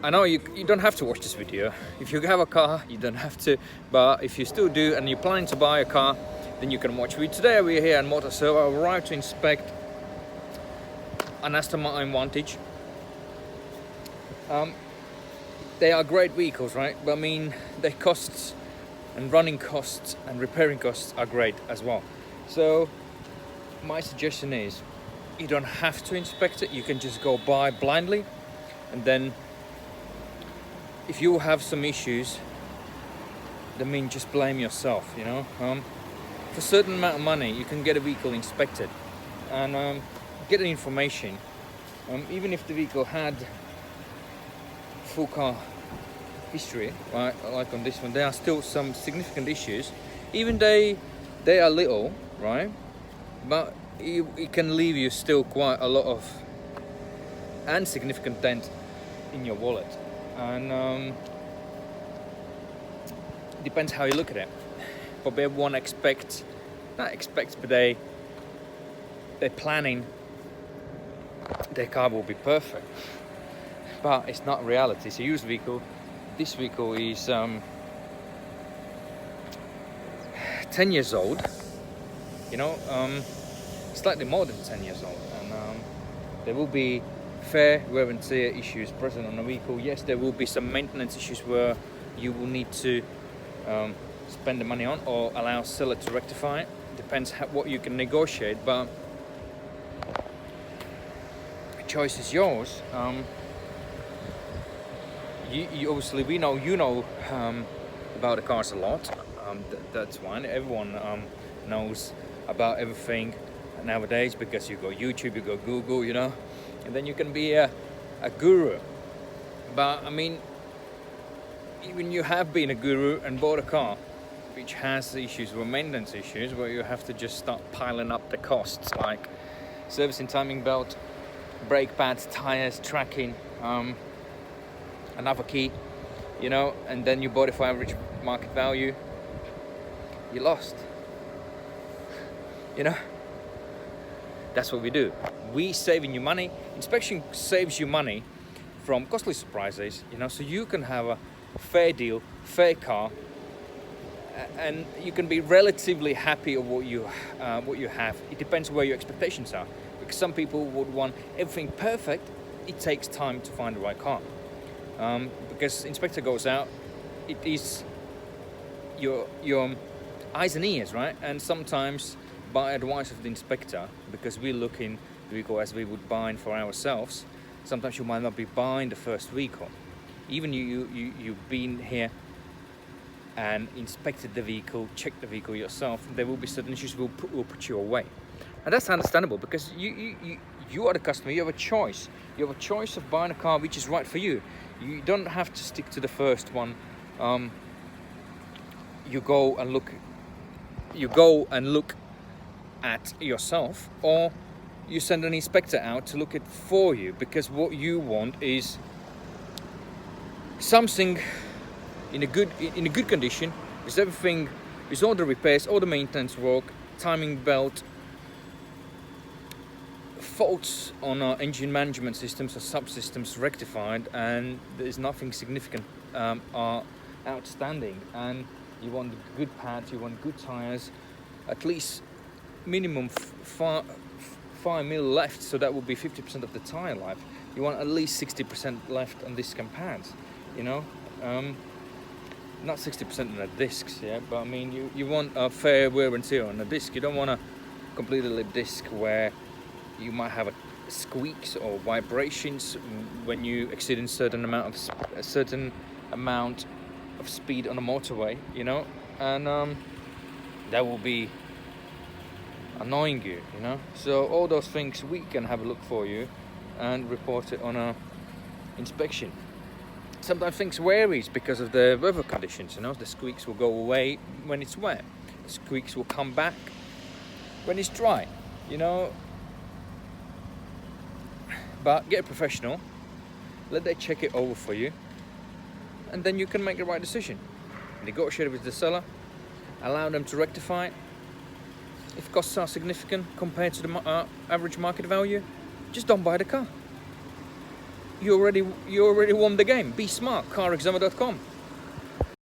I know you don't have to watch this video. If you have a car, you don't have to, but if you still do and you're planning to buy a car, then you can watch me. Today we're here at Motor, so I arrived to inspect an Aston Martin Unwanted. They are great vehicles, right? But I mean, their costs and running costs and repairing costs are great as well. So my suggestion is, you don't have to inspect it. You can just go buy blindly, and then if you have some issues, I mean, just blame yourself, you know. For a certain amount of money, you can get a vehicle inspected and get the information. Even if the vehicle had full car history, right, like on this one, there are still some significant issues. Even they are little, right, but it can leave you still quite a lot of and significant dent in your wallet. And depends how you look at it. Probably everyone but they're planning their car will be perfect, but it's not reality. It's a used vehicle. This vehicle is 10 years old, you know, slightly more than 10 years old, and there will be fair wear and tear issues present on the vehicle. Yes, there will be some maintenance issues where you will need to spend the money on or allow seller to rectify it. Depends what you can negotiate, but the choice is yours. You obviously, you know about the cars a lot. That's fine. Everyone knows about everything nowadays because you go YouTube, you go Google, you know, and then you can be a guru. But I mean, even you have been a guru and bought a car which has issues with maintenance issues where you have to just start piling up the costs, like servicing, timing belt, brake pads, tires, tracking, another key, you know, and then you bought it for average market value, you lost, you know. That's what we do. We saving you money. Inspection saves you money from costly surprises, you know, so you can have a fair deal, fair car, and you can be relatively happy of what you have. It depends where your expectations are, because some people would want everything perfect. It takes time to find the right car, because inspector goes out, it is your eyes and ears, right? And sometimes by advice of the inspector, because we look in the vehicle as we would bind for ourselves, sometimes you might not be buying the first vehicle. Even you've been here and inspected the vehicle, checked the vehicle yourself, there will be certain issues will put you away. And that's understandable, because you are the customer. You have a choice. You have a choice of buying a car which is right for you. You don't have to stick to the first one. You go and look at yourself, or you send an inspector out to look at for you, because what you want is something in a good condition, with everything, with all the repairs, all the maintenance work, timing belt, faults on our engine management systems or subsystems rectified, and there's nothing significant are outstanding. And you want good pads, you want good tires, at least minimum 5 mil left, so that will be 50% of the tire life. You want at least 60% left on disc and pads, you know, not 60% on the discs, yeah, but I mean, you want a fair wear and tear on the disc. You don't want a completely lip disc where you might have squeaks or vibrations when you exceed a certain amount of speed on a motorway, you know, and that will be annoying you, you know. So all those things we can have a look for you and report it on a inspection. Sometimes things varies because of the weather conditions, you know. The squeaks will go away when it's wet. The squeaks will come back when it's dry, you know. But get a professional, let them check it over for you, and then you can make the right decision. Negotiate with the seller, allow them to rectify it. If costs are significant compared to the average market value, just don't buy the car. you already won the game. Be smart. CarExamer.com.